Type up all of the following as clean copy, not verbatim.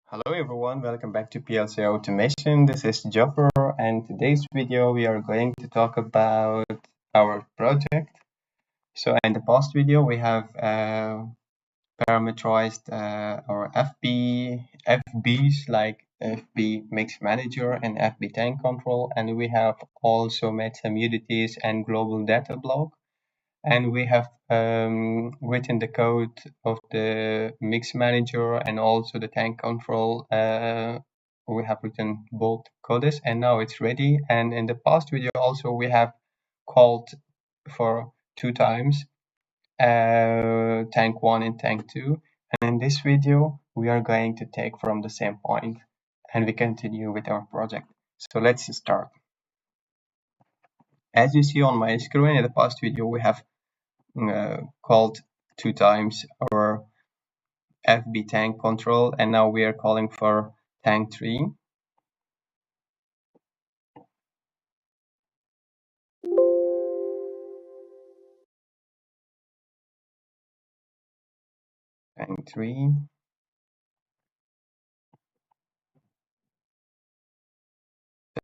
Hello everyone, welcome back to PLC Automation. This is Joffer, and today's video we are going to talk about our project. So in the past video we have parameterized our FBs like FB Mix Manager and FB Tank Control, and we have also made some UDTs and global data block. And we have written the code of the mix manager and also the tank control. We have written both codes and now it's ready. And in the past video also we have called for 2 times tank 1 and tank 2. And in this video we are going to take from the same point and we continue with our project. So let's start. As you see on my screen, in the past video we have called 2 times our FB tank control, and now we are calling for tank 3. Tank 3.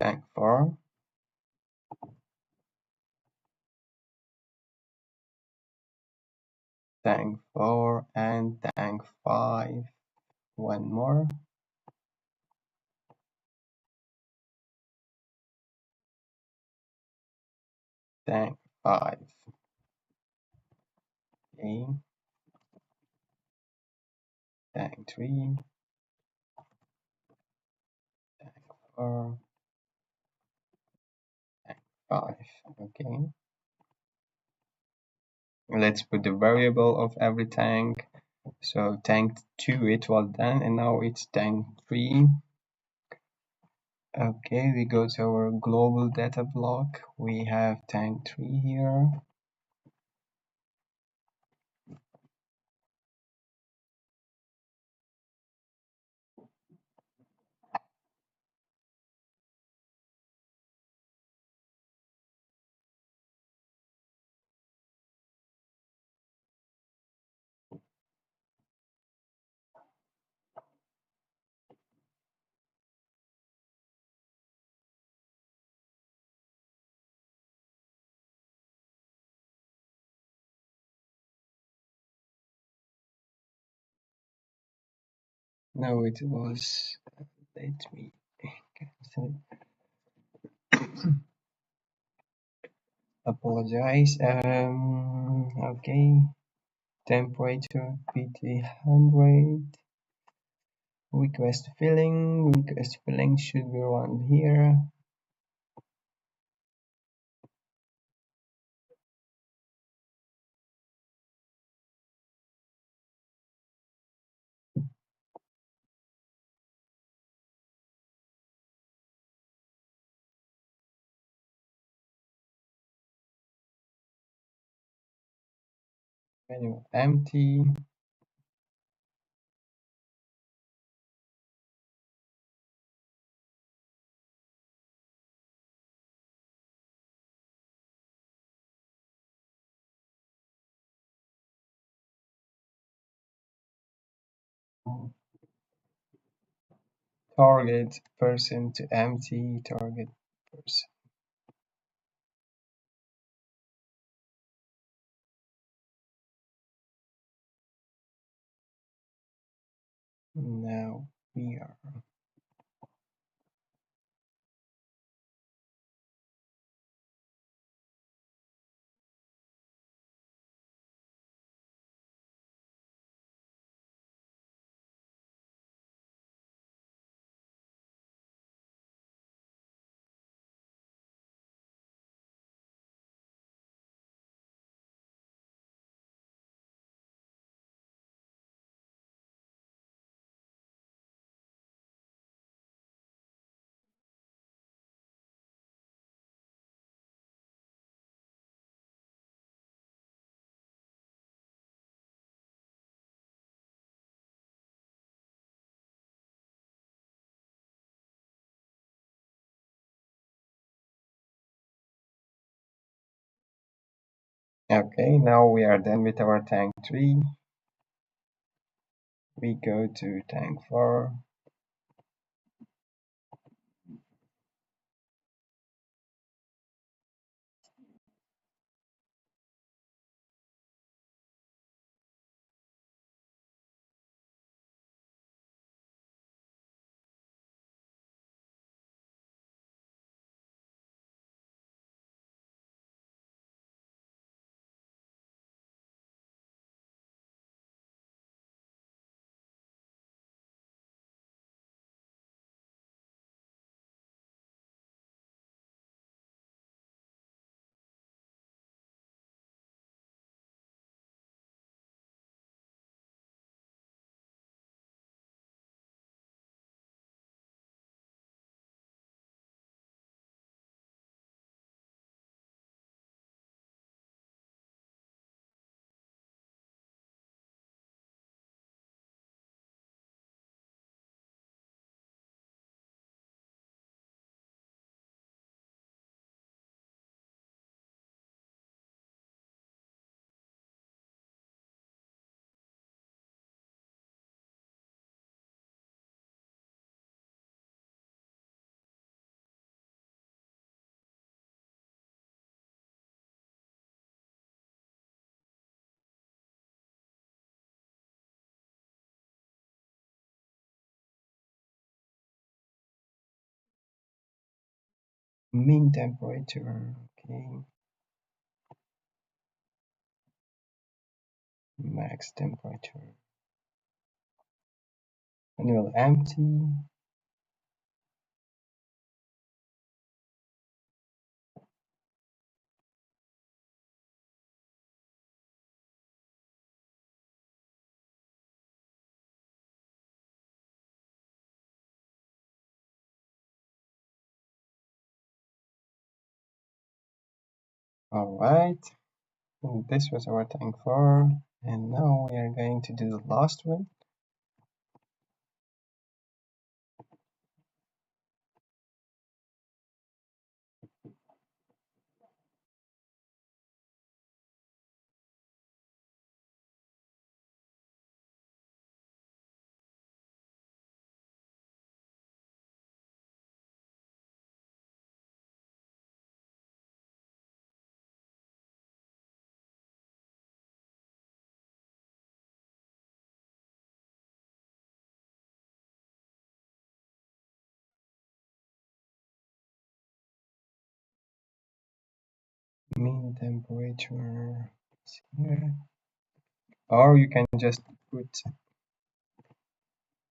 Tank 4. Tank 4 and tank 5. One more. Tank 5. Okay. Tank 3. Tank 4. Tank 5. Okay. Let's put the variable of every tank. So tank 2 it was done, and now it's tank 3. Okay, we go to our global data block. We have tank 3 here. No, it was, let me cancel. Apologize. Okay. Temperature PT100. Request filling. Request filling should be around here. Menu empty. Target person to empty. Target person. Now we are. Okay, now we are done with our tank 3. We go to tank 4. Mean temperature, okay. Max temperature. Manual empty. All right, and this was our tank 4, and now we are going to do the last one. Mean temperature is here, or you can just put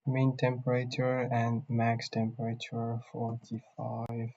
mean temperature and max temperature 45.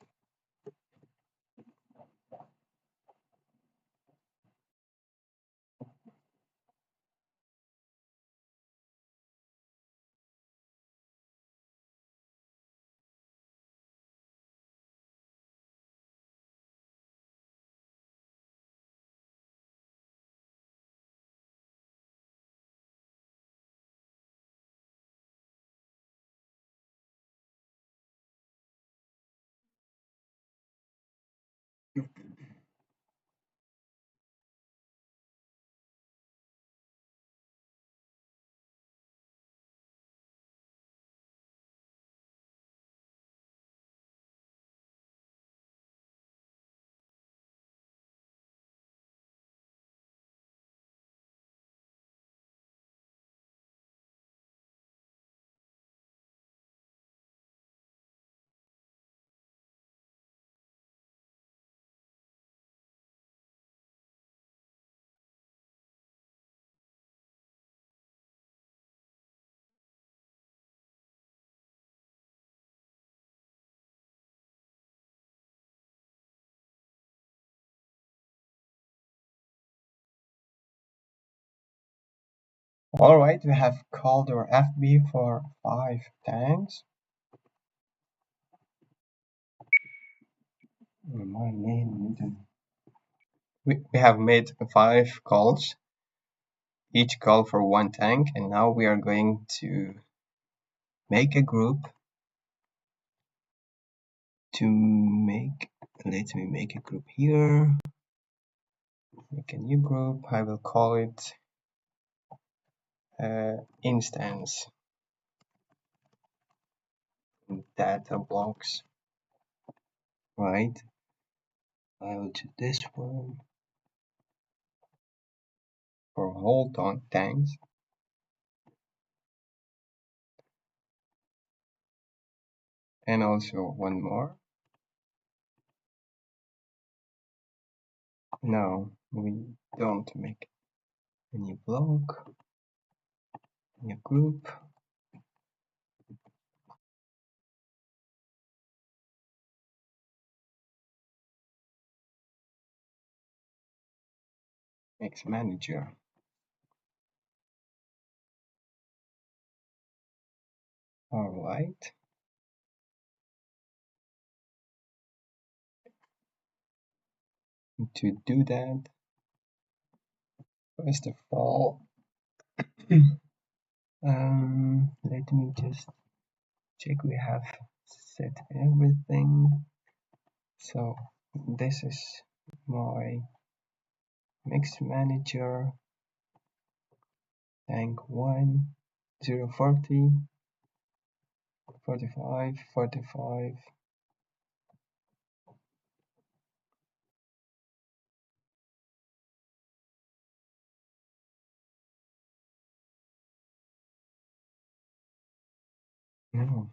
All right, we have called our FB for 5 tanks. My name. We have made 5 calls, each call for 1 tank, and now we are going to make a group let me make a group here, make a new group. I will call it instance data blocks, right? I will do this one for whole tanks. And also one more. No, we don't make a new block, new group. Mix manager. All right. To do that, first of all, let me just check we have set everything. So this is my mix manager, tank 1, 0, 40, 45, 45. No.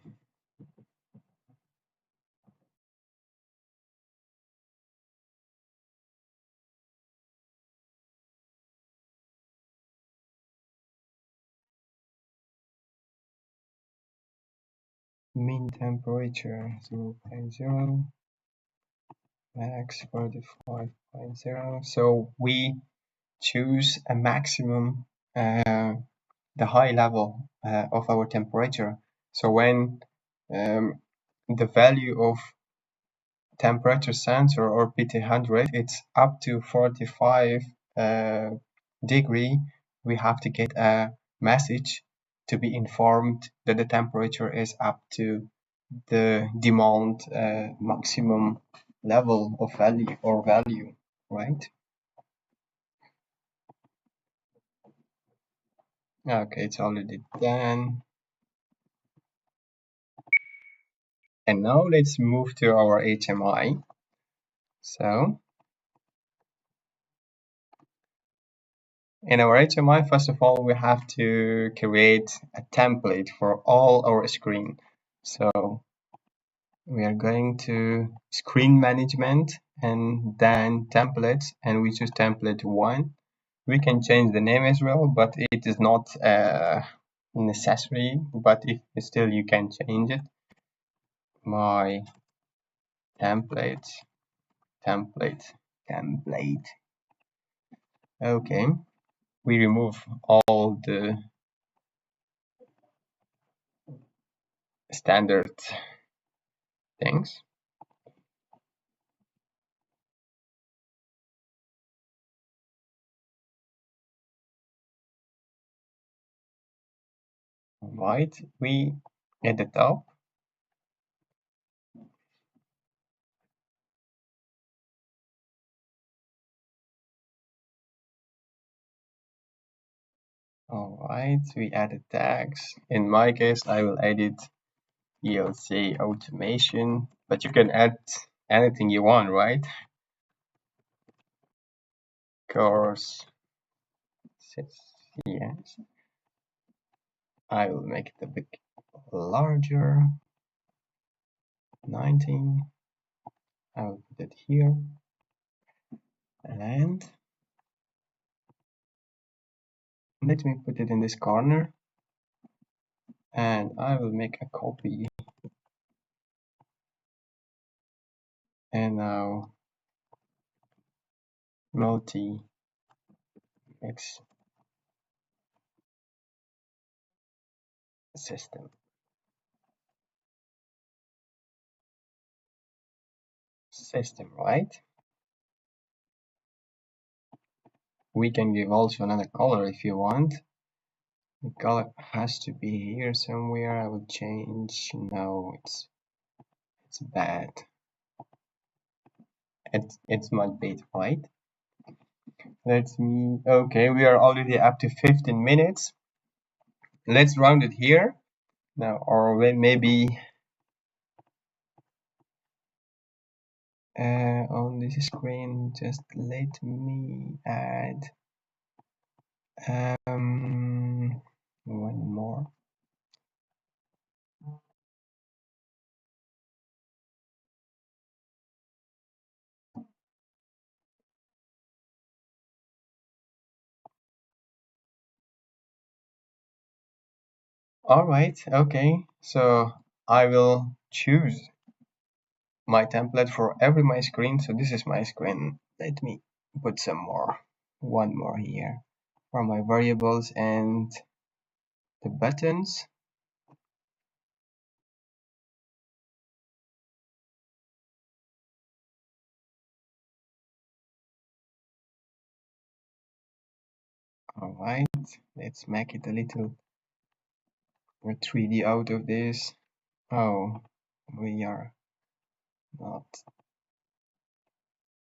mean temperature 0.0, max 45.0. So we choose a maximum, the high level of our temperature. So when the value of temperature sensor or PT100, it's up to 45 degree, we have to get a message to be informed that the temperature is up to the demand maximum level of value, right? Okay, it's already done. And now let's move to our HMI. So in our HMI, first of all, we have to create a template for all our screen. So we are going to screen management and then templates, and we choose template 1. We can change the name as well, but it is not necessary, but if still you can change it. My template. Okay, we remove all the standard things. Right, we at the top. All right, we added tags. In my case, I will edit PLC-Automation, but you can add anything you want, right? Course, yes. I will make it a bit larger. 19. I will put it here. And let me put it in this corner. And I will make a copy. And now MultiMix system. Right? We can give also another color if you want. The color has to be here somewhere. I will change. No, it's bad. It's much better, right? Okay, we are already up to 15 minutes. Let's round it here now, or maybe on this screen. Just let me add one more. All right, okay, so I will choose my template for my screen. So this is my screen. Let me put one more here for my variables and the buttons. All right, let's make it a little 3D out of this. Oh, we are not,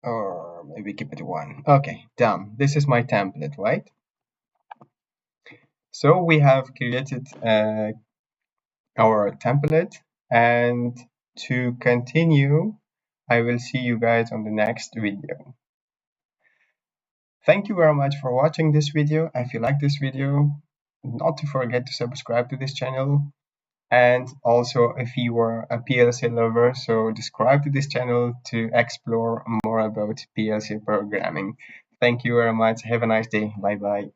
or maybe keep it 1. Okay, done. This is my template, right? So we have created our template, and to continue, I will see you guys on the next video. Thank you very much for watching this video. If you like this video, not to forget to subscribe to this channel. And also, if you are a PLC lover, so subscribe to this channel to explore more about PLC programming. Thank you very much. Have a nice day. Bye bye.